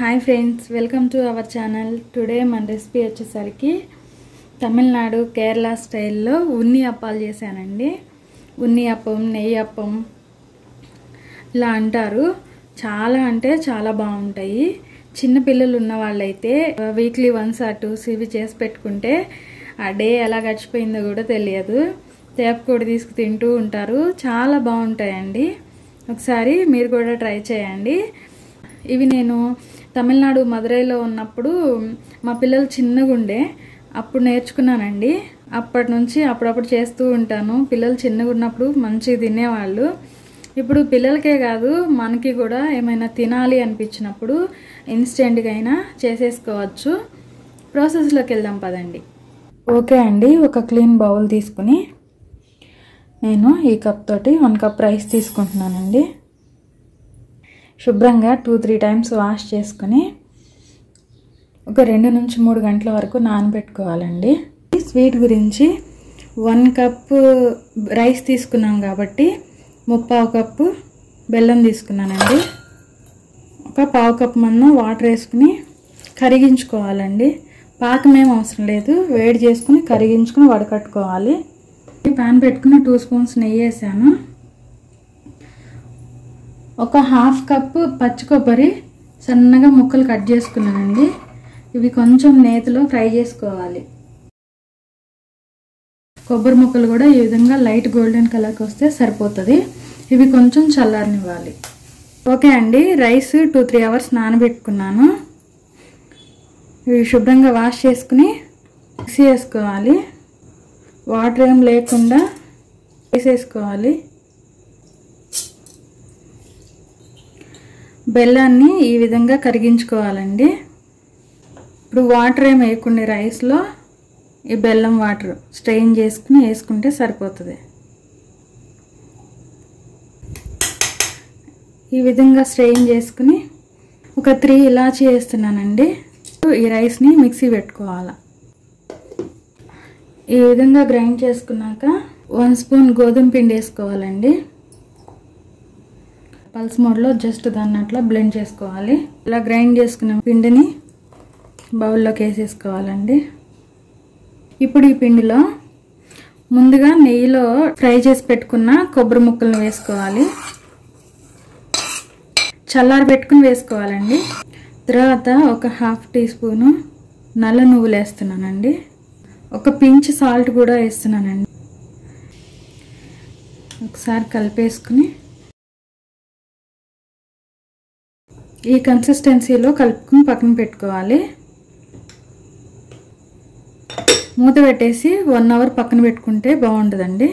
Hi friends, welcome to our channel. Today మన recipe వచ్చేసరికి తమిళనాడు కేరళ స్టైల్లో ఉన్ని అప్పాలు చేశానండి. ఉన్ని అప్పం, నెయ్యి అప్పం ఇలా అంటారు. చాలా అంటే చాలా బాగుంటాయి. చిన్న పిల్లలు ఉన్న వాళ్ళైతే వీక్లీ వన్స్ ఆ టూస్ ఇవి చేసి పెట్టుకుంటే ఆ డే ఎలా గడిచిపోయిందో కూడా తెలియదు. తేపకూడ తీసుకు తింటూ ఉంటారు. చాలా బాగుంటాయండి. ఒకసారి మీరు కూడా ట్రై చేయండి. ఇవి నేను తమిళనాడు మదురైలో ఉన్నప్పుడు మా పిల్లలు చిన్నగా ఉండే అప్పుడు నేర్చుకున్నానండి. అప్పటి నుంచి అప్పుడప్పుడు చేస్తూ ఉంటాను. పిల్లలు చిన్నగా ఉన్నప్పుడు మంచిగా తినేవాళ్ళు. ఇప్పుడు పిల్లలకే కాదు మనకి కూడా ఏమైనా తినాలి అనిపించినప్పుడు ఇన్స్టెంట్గా అయినా చేసేసుకోవచ్చు. ప్రాసెస్లోకి వెళ్దాం పదండి. ఓకే అండి, ఒక క్లీన్ బౌల్ తీసుకుని నేను ఈ కప్ తోటి 1 కప్ రైస్ తీసుకుంటున్నానండి. శుభ్రంగా 2-3 టైమ్స్ వాష్ చేసుకుని ఒక 2 నుంచి 3 గంటల వరకు నానబెట్టుకోవాలండి. స్వీట్ గురించి 1 కప్ రైస్ తీసుకున్నాం కాబట్టి 3/4 కప్పు బెల్లం తీసుకున్నానండి. ఒక 1/4 కప్ మందం వాటర్ వేసుకుని కరిగించుకోవాలండి. పాకమేం అవసరం లేదు, వేడి చేసుకుని కరిగించుకుని వడకట్టుకోవాలి. ప్యాన్ పెట్టుకుని 2 స్పూన్స్ నెయ్యి వేసాను. ఒక 1/2 కప్పు పచ్చి కొబ్బరి సన్నగా ముక్కలు కట్ చేసుకున్నానండి. ఇవి కొంచెం నేతిలో ఫ్రై చేసుకోవాలి. కొబ్బరి ముక్కలు కూడా ఈ విధంగా లైట్ గోల్డెన్ కలర్కి వస్తే సరిపోతుంది. ఇవి కొంచెం చల్లారనివ్వాలి. ఓకే అండి, రైస్ 2-3 అవర్స్ నానబెట్టుకున్నాను. ఇవి శుభ్రంగా వాష్ చేసుకుని మిక్సీ వేసుకోవాలి. వాటర్ ఏం లేకుండా వేసేసుకోవాలి. బెల్లాన్ని ఈ విధంగా కరిగించుకోవాలండి. ఇప్పుడు వాటర్ ఏం వేయకుండా రైస్లో ఈ బెల్లం వాటర్ స్ట్రెయిన్ చేసుకుని వేసుకుంటే సరిపోతుంది. ఈ విధంగా స్ట్రెయిన్ చేసుకుని ఒక 3 ఇలాచీ వేస్తున్నానండి. ఈ రైస్ని మిక్సీ పెట్టుకోవాలి. ఈ విధంగా గ్రైండ్ చేసుకున్నాక 1 స్పూన్ గోధుమ పిండి వేసుకోవాలండి. పల్స్ మోడ్లో జస్ట్ దాన్ని అట్లా బ్లెండ్ చేసుకోవాలి. ఇలా గ్రైండ్ చేసుకున్న పిండిని బౌల్లోకి వేసేసుకోవాలండి. ఇప్పుడు ఈ పిండిలో ముందుగా నెయ్యిలో ఫ్రై చేసి పెట్టుకున్న కొబ్బరి ముక్కలను వేసుకోవాలి. చల్లారి పెట్టుకుని వేసుకోవాలండి. తర్వాత ఒక 1/2 టీ స్పూను నల్ల నువ్వులు వేస్తున్నానండి. ఒక పించ్ సాల్ట్ కూడా వేస్తున్నానండి. ఒకసారి కలిపేసుకుని ఈ కన్సిస్టెన్సీలో కలుపుకుని పక్కన పెట్టుకోవాలి. మూత పెట్టేసి 1 అవర్ పక్కన పెట్టుకుంటే బాగుంటుందండి.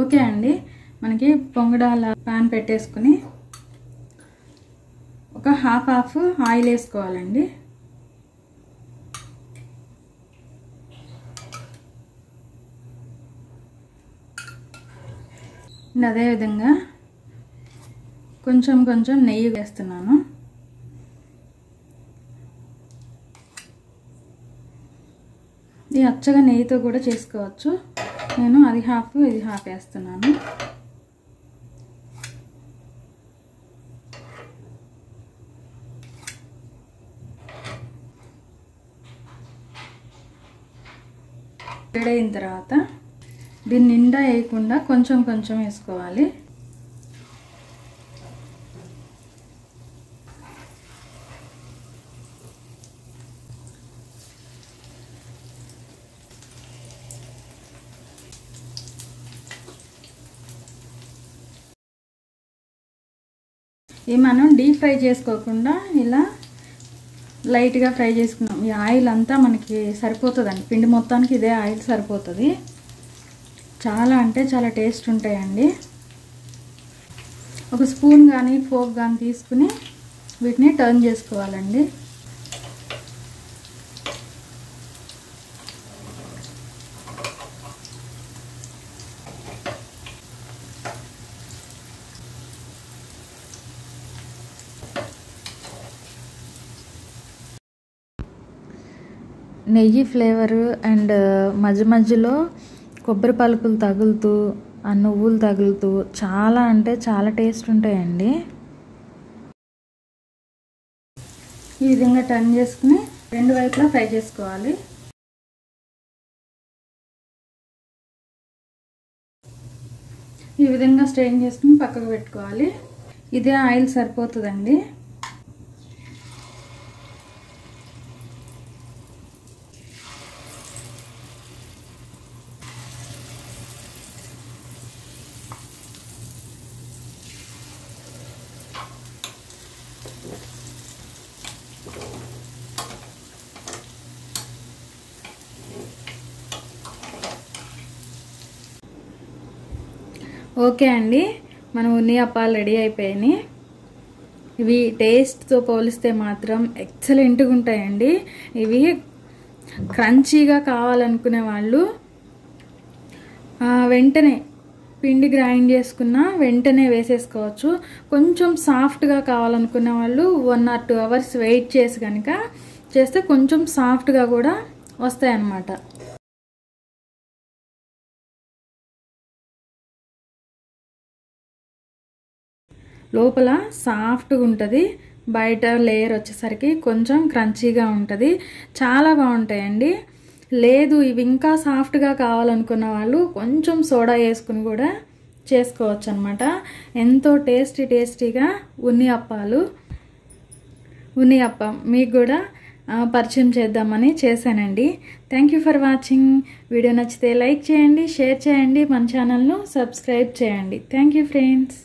ఓకే అండి, మనకి పొంగడాల ప్యాన్ పెట్టేసుకుని ఒక హాఫ్ ఆయిల్ వేసుకోవాలండి. అదేవిధంగా కొంచెం నెయ్యి వేస్తున్నాను. ఇది అచ్చగా నెయ్యితో కూడా చేసుకోవచ్చు. నేను అది హాఫ్ ఇది హాఫ్ వేస్తున్నాను. వేడైన తర్వాత దీన్ని నిండా వేయకుండా కొంచెం వేసుకోవాలి. ఇవి మనం డీప్ ఫ్రై చేసుకోకుండా ఇలా లైట్గా ఫ్రై చేసుకున్నాం. ఈ ఆయిల్ అంతా మనకి సరిపోతుందండి. పిండి మొత్తానికి ఇదే ఆయిల్ సరిపోతుంది. చాలా అంటే చాలా టేస్ట్ ఉంటాయండి. ఒక స్పూన్ కానీ ఫోర్క్ కానీ తీసుకుని వీటిని టర్న్ చేసుకోవాలండి. నెయ్యి ఫ్లేవరు అండ్ మధ్యలో కొబ్బరి పలుకులు తగులుతూ ఆ నువ్వులు తగులుతూ చాలా అంటే చాలా టేస్ట్ ఉంటాయండి. ఈ విధంగా టర్న్ చేసుకుని రెండు వైపులా ఫ్రై చేసుకోవాలి. ఈ విధంగా స్ట్రెయిన్ చేసుకుని పక్కకు పెట్టుకోవాలి. ఇదే ఆయిల్ సరిపోతుందండి. ఓకే అండి, మన ఉన్ని అప్పాలు రెడీ అయిపోయాయి. ఇవి టేస్ట్తో పోలిస్తే మాత్రం ఎక్సలెంట్గా ఉంటాయండి. ఇవి క్రంచీగా కావాలనుకునే వాళ్ళు వెంటనే పిండి గ్రైండ్ చేసుకున్న వెంటనే వేసేసుకోవచ్చు. కొంచెం సాఫ్ట్గా కావాలనుకునే వాళ్ళు 1 or 2 hours వెయిట్ చేసి కనుక చేస్తే కొంచెం సాఫ్ట్గా కూడా వస్తాయన్నమాట. లోపల సాఫ్ట్గా ఉంటుంది, బయట లేయర్ వచ్చేసరికి కొంచెం క్రంచీగా ఉంటుంది. చాలా బాగుంటాయండి. లేదు ఇవి ఇంకా సాఫ్ట్గా కావాలనుకున్న వాళ్ళు కొంచెం సోడా వేసుకుని కూడా చేసుకోవచ్చు అనమాట. ఎంతో టేస్టీగా ఉన్ని అప్పం మీకు కూడా పరిచయం చేద్దామని చేశానండి. Thank you for watching. Video నచ్చితే లైక్ చేయండి, షేర్ చేయండి, మన ఛానల్ను సబ్స్క్రైబ్ చేయండి. Thank you friends.